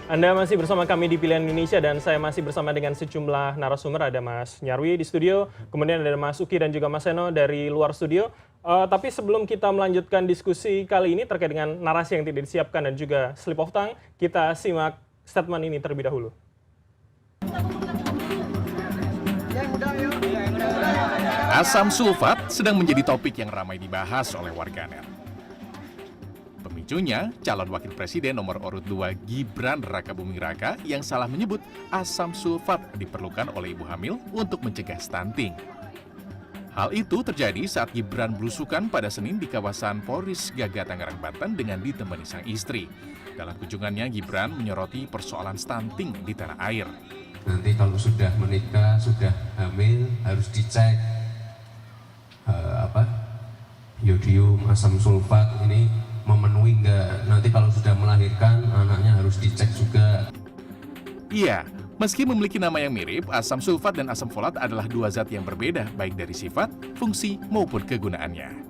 Anda masih bersama kami di Pilihan Indonesia dan saya masih bersama dengan sejumlah narasumber. Ada Mas Nyarwi di studio, kemudian ada Mas Uki dan juga Mas Seno dari luar studio. Tapi sebelum kita melanjutkan diskusi kali ini terkait dengan narasi yang tidak disiapkan dan juga slip of tongue, kita simak statement ini terlebih dahulu. Asam sulfat sedang menjadi topik yang ramai dibahas oleh warganet. Pemicunya, calon wakil presiden nomor urut 2 Gibran Rakabuming Raka yang salah menyebut asam sulfat diperlukan oleh ibu hamil untuk mencegah stunting. Hal itu terjadi saat Gibran belusukan pada Senin di kawasan Polres Gaga Tangerang, Banten dengan ditemani sang istri. Dalam kunjungannya, Gibran menyoroti persoalan stunting di tanah air. Nanti kalau sudah menikah, sudah hamil, harus dicek iodium, asam sulfat ini memenuhi enggak. Nanti kalau sudah melahirkan, anaknya harus dicek juga. Iya, meski memiliki nama yang mirip, asam sulfat dan asam folat adalah dua zat yang berbeda baik dari sifat, fungsi, maupun kegunaannya.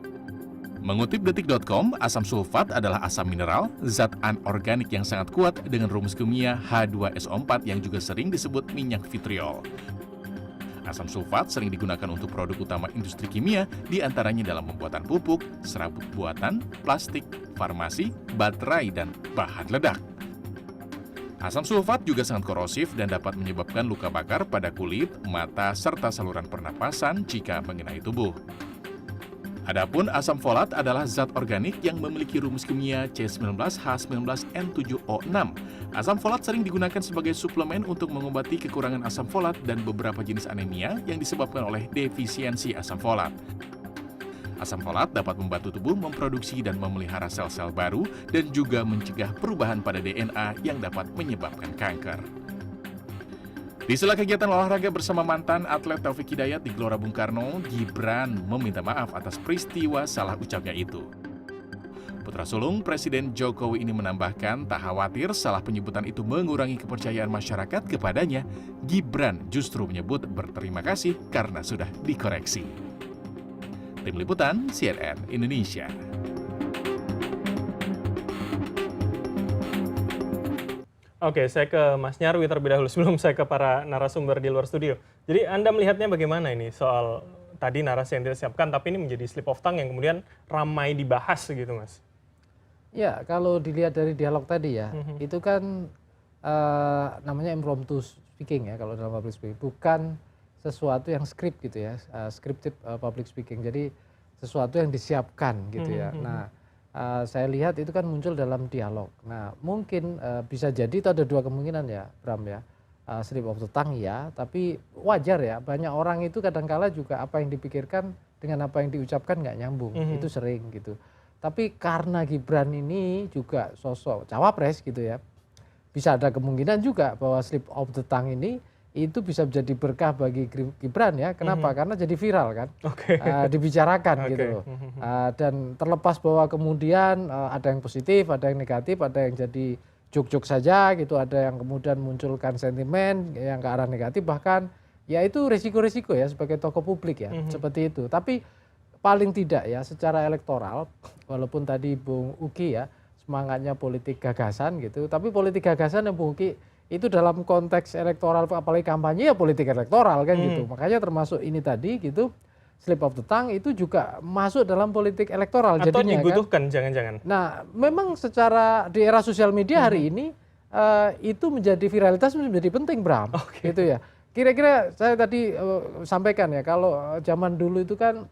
Mengutip detik.com, asam sulfat adalah asam mineral, zat anorganik yang sangat kuat dengan rumus kimia H2SO4 yang juga sering disebut minyak vitriol. Asam sulfat sering digunakan untuk produk utama industri kimia, diantaranya dalam pembuatan pupuk, serabut buatan, plastik, farmasi, baterai, dan bahan ledak. Asam sulfat juga sangat korosif dan dapat menyebabkan luka bakar pada kulit, mata, serta saluran pernapasan jika mengenai tubuh. Adapun asam folat adalah zat organik yang memiliki rumus kimia C19H19N7O6. Asam folat sering digunakan sebagai suplemen untuk mengobati kekurangan asam folat dan beberapa jenis anemia yang disebabkan oleh defisiensi asam folat. Asam folat dapat membantu tubuh memproduksi dan memelihara sel-sel baru dan juga mencegah perubahan pada DNA yang dapat menyebabkan kanker. Di sela kegiatan olahraga bersama mantan atlet Taufik Hidayat di Gelora Bung Karno, Gibran meminta maaf atas peristiwa salah ucapnya itu. Putra sulung Presiden Jokowi ini menambahkan tak khawatir salah penyebutan itu mengurangi kepercayaan masyarakat kepadanya. Gibran justru menyebut berterima kasih karena sudah dikoreksi. Tim Liputan CNN Indonesia. Oke, saya ke Mas Nyarwi terlebih dahulu sebelum saya ke para narasumber di luar studio. Jadi Anda melihatnya bagaimana ini soal tadi narasi yang tidak disiapkan tapi ini menjadi slip of tongue yang kemudian ramai dibahas gitu, Mas? Ya, kalau dilihat dari dialog tadi ya, itu kan namanya impromptu speaking ya kalau dalam public speaking, bukan sesuatu yang script gitu ya, scripted public speaking. Jadi sesuatu yang disiapkan gitu ya. Nah, saya lihat itu kan muncul dalam dialog. Nah, mungkin bisa jadi itu ada dua kemungkinan ya, Bram ya. Slip of the tongue ya, tapi wajar ya. Banyak orang itu kadangkala juga apa yang dipikirkan dengan apa yang diucapkan nggak nyambung. Itu sering gitu. Tapi karena Gibran ini juga sosok cawapres gitu ya, bisa ada kemungkinan juga bahwa slip of the tongue ini itu bisa menjadi berkah bagi Gibran ya. Kenapa? Karena jadi viral kan, dibicarakan gitu loh. Dan terlepas bahwa kemudian ada yang positif, ada yang negatif, ada yang jadi juk-juk saja gitu, ada yang kemudian munculkan sentimen yang ke arah negatif, bahkan ya itu risiko-risiko ya sebagai tokoh publik ya, seperti itu. Tapi paling tidak ya secara elektoral, walaupun tadi Bung Uki ya semangatnya politik gagasan gitu, tapi politik gagasan yang Bung Uki itu dalam konteks elektoral apalagi kampanye ya politik elektoral kan gitu. Makanya termasuk ini tadi gitu, slip of the tongue itu juga masuk dalam politik elektoral atau jadinya dibutuhkan kan. Jangan-jangan. Nah, memang secara di era sosial media hari ini itu menjadi viralitas menjadi penting, Bram. Gitu ya. Kira-kira saya tadi sampaikan ya, kalau zaman dulu itu kan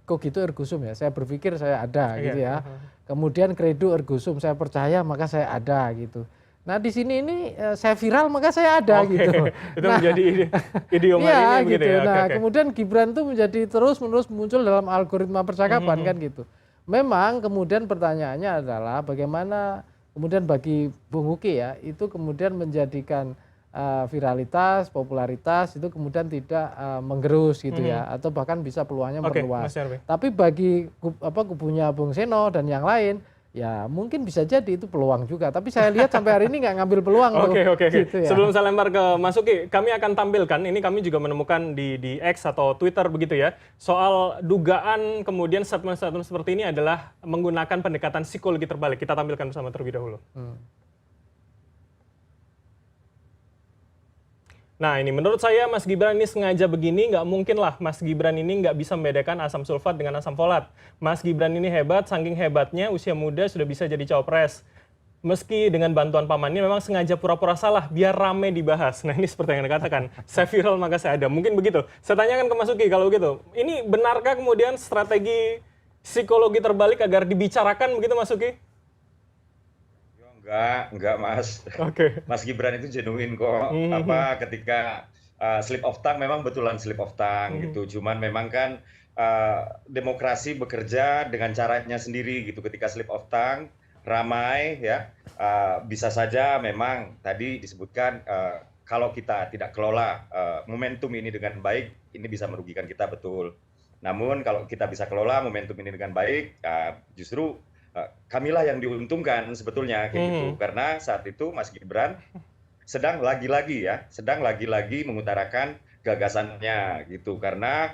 cogito ergo sum ya. Saya berpikir saya ada gitu ya. Kemudian credo ergo sum, saya percaya maka saya ada gitu. Nah di sini ini saya viral maka saya ada gitu. Itu menjadi idiom hari ini begitu gitu. ya. Nah kemudian Gibran tuh menjadi terus-menerus muncul dalam algoritma percakapan kan gitu. Memang kemudian pertanyaannya adalah bagaimana kemudian bagi Bung Uki ya itu kemudian menjadikan viralitas, popularitas itu kemudian tidak menggerus gitu ya, atau bahkan bisa peluangnya meluas. Tapi bagi kubunya Bung Seno dan yang lain, ya mungkin bisa jadi itu peluang juga. Tapi saya lihat sampai hari ini nggak ngambil peluang. Oke. Gitu ya. Sebelum saya lempar ke Mas Uki, kami akan tampilkan, ini kami juga menemukan di X atau Twitter begitu ya, soal dugaan kemudian statement-statement seperti ini adalah menggunakan pendekatan psikologi terbalik. Kita tampilkan bersama terlebih dahulu. Nah ini menurut saya Mas Gibran ini sengaja begini, nggak mungkin lah Mas Gibran ini nggak bisa membedakan asam sulfat dengan asam folat. Mas Gibran ini hebat, saking hebatnya usia muda sudah bisa jadi cawapres. Meski dengan bantuan pamannya memang sengaja pura-pura salah biar rame dibahas. Nah ini seperti yang Anda katakan, saya viral maka saya ada. Mungkin begitu. Saya tanyakan ke Mas Uki kalau begitu. Ini benarkah kemudian strategi psikologi terbalik agar dibicarakan begitu Mas Uki? Enggak Mas. Oke. Mas Gibran itu genuine kok. Ketika slip of tongue memang betulan slip of tongue gitu. Cuman memang kan demokrasi bekerja dengan caranya sendiri gitu. Ketika slip of tongue ramai ya, bisa saja memang tadi disebutkan kalau kita tidak kelola momentum ini dengan baik, ini bisa merugikan kita betul. Namun kalau kita bisa kelola momentum ini dengan baik, justru kamilah yang diuntungkan sebetulnya kayak gitu. Karena saat itu Mas Gibran sedang lagi-lagi mengutarakan gagasannya gitu. Karena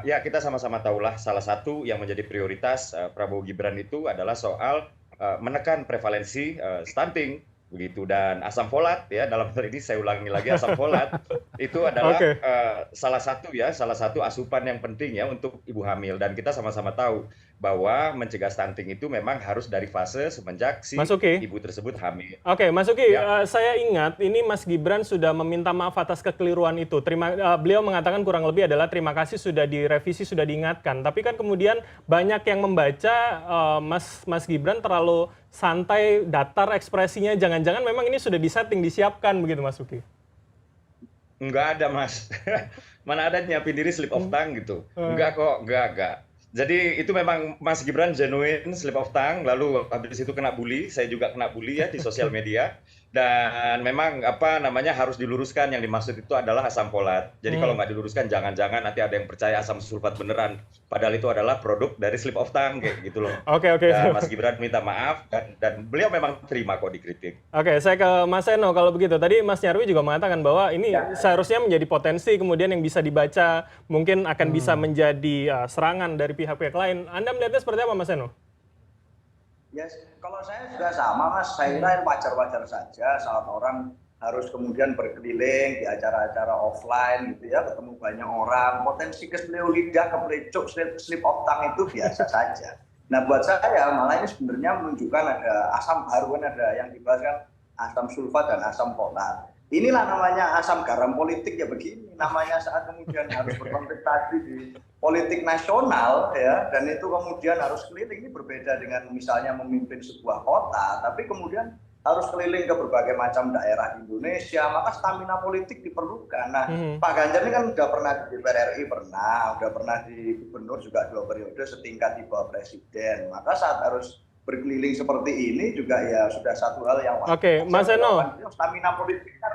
ya kita sama-sama tahulah salah satu yang menjadi prioritas Prabowo Gibran itu adalah soal menekan prevalensi stunting begitu, dan asam folat ya, dalam hal ini saya ulangi lagi, asam folat itu adalah salah satu asupan yang penting ya untuk ibu hamil, dan kita sama-sama tahu bahwa mencegah stunting itu memang harus dari fase semenjak si ibu tersebut hamil. Oke, Mas Uki, saya ingat ini Mas Gibran sudah meminta maaf atas kekeliruan itu. Beliau mengatakan kurang lebih adalah terima kasih sudah direvisi, sudah diingatkan. Tapi kan kemudian banyak yang membaca Mas Gibran terlalu santai, datar ekspresinya. Jangan-jangan memang ini sudah disetting, disiapkan begitu Mas Uki? Enggak ada Mas. Mana ada nyiapin diri slip of tongue gitu. Enggak kok, enggak. Jadi itu memang Mas Gibran genuine slip of tongue, lalu habis itu kena bully, saya juga kena bully ya di sosial media. Dan memang harus diluruskan, yang dimaksud itu adalah asam folat. Jadi kalau nggak diluruskan jangan-jangan nanti ada yang percaya asam sulfat beneran. Padahal itu adalah produk dari slip of tongue kayak gitu loh. Oke. Dan Mas Gibran minta maaf dan beliau memang terima kok dikritik. Oke, saya ke Mas Seno kalau begitu. Tadi Mas Nyarwi juga mengatakan bahwa ini seharusnya menjadi potensi kemudian yang bisa dibaca, mungkin akan bisa menjadi serangan dari pihak-pihak lain. Anda melihatnya seperti apa Mas Seno? Ya, kalau saya juga sama Mas, saya kira wajar-wajar saja saat orang harus kemudian berkeliling di acara-acara offline gitu ya, ketemu banyak orang, potensi kesleo lidah, kepelecuk, slip of tongue itu biasa saja. Nah buat saya malah ini sebenarnya menunjukkan ada asam baru, kan ada yang dibahas kan asam sulfat dan asam folat. Inilah namanya asam garam politik ya begini, namanya saat kemudian harus berkontestasi di politik nasional ya, dan itu kemudian harus keliling. Ini berbeda dengan misalnya memimpin sebuah kota, tapi kemudian harus keliling ke berbagai macam daerah di Indonesia, maka stamina politik diperlukan. Nah, Pak Ganjar ini kan udah pernah di DPR RI, udah pernah di gubernur juga 2 periode setingkat di bawah presiden, maka saat harus berkeliling seperti ini juga ya sudah satu hal yang Oke, Mas Seno. Stamina politiknya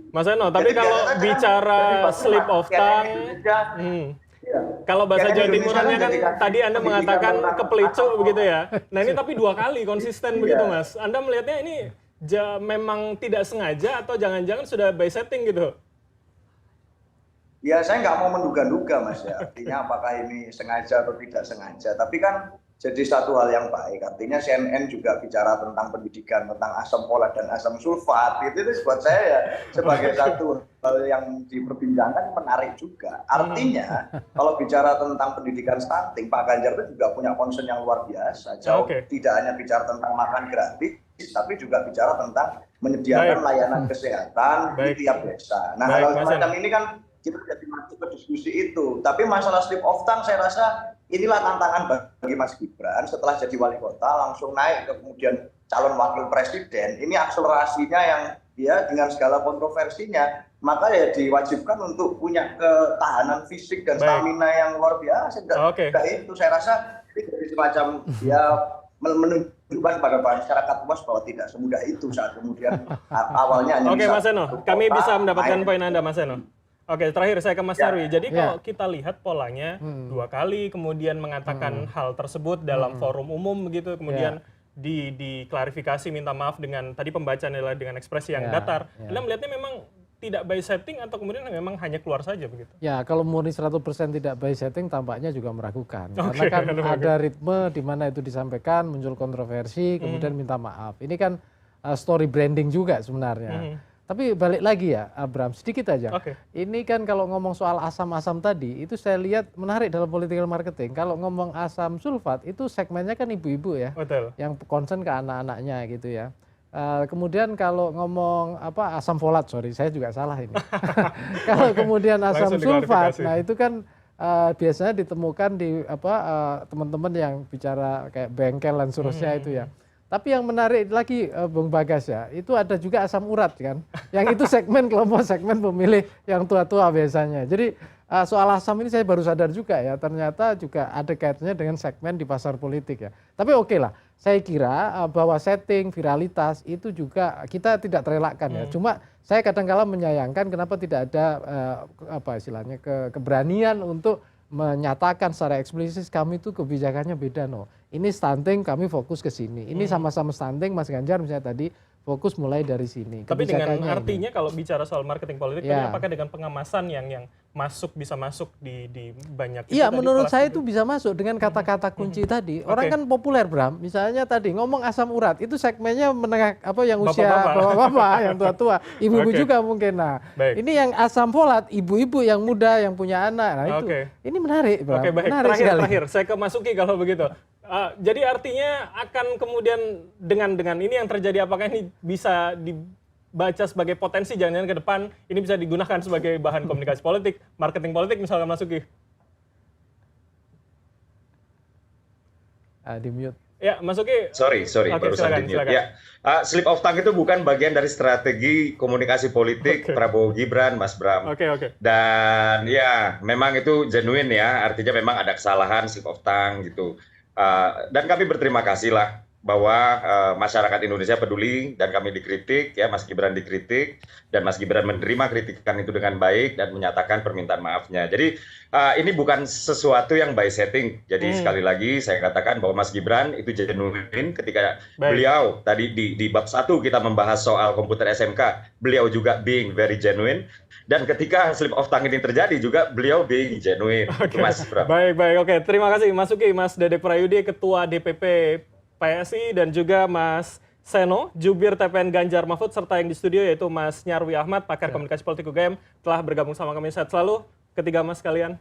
Mas Seno, tapi kalau bicara slip of tongue, kalau bahasa Jawa Timurannya kan tadi Anda mengatakan kepelicuk begitu ya. Nah ini tapi 2 kali konsisten begitu Mas. Anda melihatnya ini memang tidak sengaja atau jangan-jangan sudah by setting gitu? Ya saya nggak mau menduga-duga Mas ya, artinya apakah ini sengaja atau tidak sengaja. Tapi kan jadi satu hal yang baik, artinya CNN juga bicara tentang pendidikan, tentang asam folat dan asam sulfat, itu buat saya ya sebagai satu hal yang diperbincangkan menarik juga. Artinya kalau bicara tentang pendidikan stunting, Pak Ganjar itu juga punya concern yang luar biasa, jauh tidak hanya bicara tentang makan gratis, tapi juga bicara tentang menyediakan layanan kesehatan di tiap desa. Nah hal semacam ini kan kita jadi masuk ke diskusi itu, tapi masalah slip of tongue saya rasa inilah tantangan bagi Mas Gibran setelah jadi wali kota langsung naik ke kemudian calon wakil presiden. Ini akselerasinya yang ya dengan segala kontroversinya, maka ya diwajibkan untuk punya ketahanan fisik dan stamina yang luar biasa. Itu saya rasa ini semacam ya menunjukkan pada masyarakat luas bahwa tidak semudah itu saat kemudian awalnya hanya Mas Seno, kami bisa mendapatkan poin Anda Mas Seno. Oke, terakhir saya ke Mas Nyarwi. Jadi kalau kita lihat polanya 2 kali kemudian mengatakan hal tersebut dalam forum umum begitu, kemudian diklarifikasi minta maaf dengan tadi pembacaan adalah dengan ekspresi yang datar. Anda melihatnya memang tidak by setting atau kemudian memang hanya keluar saja begitu? Ya, kalau murni 100% tidak by setting tampaknya juga meragukan. Karena kan ada ritme di mana itu disampaikan, muncul kontroversi, kemudian minta maaf. Ini kan story branding juga sebenarnya. Tapi balik lagi ya, Abram, sedikit aja. Oke. Ini kan kalau ngomong soal asam-asam tadi, itu saya lihat menarik dalam political marketing. Kalau ngomong asam sulfat, itu segmennya kan ibu-ibu ya, Betul. yang concern ke anak-anaknya gitu ya. Kemudian kalau ngomong asam folat, sorry saya juga salah ini. Kalau kemudian asam Langsung sulfat, diklarifikasi. nah itu kan biasanya ditemukan di teman-teman yang bicara kayak bengkel dan seterusnya itu ya. Tapi yang menarik lagi Bung Bagas ya, itu ada juga asam urat kan. Yang itu segmen kelompok segmen pemilih yang tua-tua biasanya. Jadi soal asam ini saya baru sadar juga ya, ternyata juga ada kaitannya dengan segmen di pasar politik ya. Tapi oke lah, saya kira bahwa setting viralitas itu juga kita tidak terelakkan ya. Cuma saya kadang-kala menyayangkan kenapa tidak ada istilahnya keberanian untuk menyatakan secara eksplisit kami itu kebijakannya beda no. Ini stunting kami fokus ke sini. Ini sama-sama stunting Mas Ganjar misalnya tadi fokus mulai dari sini. Tapi dengan Kebijakannya artinya kalau bicara soal marketing politik, Ya. tadi apakah dengan pengemasan yang bisa masuk di banyak Iya, tadi menurut kelas saya itu? itu bisa masuk dengan kata-kata kunci tadi. Orang Oke. kan populer, Bram. Misalnya tadi ngomong asam urat, itu segmennya menengah yang usia Bapak-bapak. bapak-bapak, yang tua-tua, ibu-ibu Oke. juga mungkin. Nah, Baik. ini yang asam folat, ibu-ibu yang muda yang punya anak. Nah, itu. Oke. Ini menarik, Bram. Oke, baik. Menarik Terakhir, saya ke Mas Uki kalau begitu. Jadi artinya akan kemudian dengan ini yang terjadi, apakah ini bisa dibaca sebagai potensi jangan-jangan ke depan ini bisa digunakan sebagai bahan komunikasi politik, marketing politik misalnya Mas Uki? Di mute. Ya, Mas Uki. Sorry, Oke, barusan silakan, di mute. silakan. Ya, slip of tongue itu bukan bagian dari strategi komunikasi politik Oke. Prabowo Gibran, Mas Bram. Oke. Dan ya, memang itu genuine ya, artinya memang ada kesalahan slip of tongue gitu. Dan kami berterima kasih lah bahwa masyarakat Indonesia peduli dan kami dikritik ya, Mas Gibran dikritik dan Mas Gibran menerima kritikan itu dengan baik dan menyatakan permintaan maafnya. Jadi ini bukan sesuatu yang by setting. Jadi sekali lagi saya katakan bahwa Mas Gibran itu genuine ketika Baik. beliau tadi di bab 1 kita membahas soal komputer SMK, beliau juga being very genuine. Dan ketika slip of tongue ini terjadi juga beliau being genuine. Itu Mas Bram. Baik, oke. Terima kasih Mas Uki, Mas Dede Prayudi, Ketua DPP PSI, dan juga Mas Seno, Jubir TPN Ganjar Mahfud, serta yang di studio yaitu Mas Nyarwi Ahmad, pakar komunikasi politik UGM, telah bergabung sama kami. Sehat selalu ketiga Mas kalian.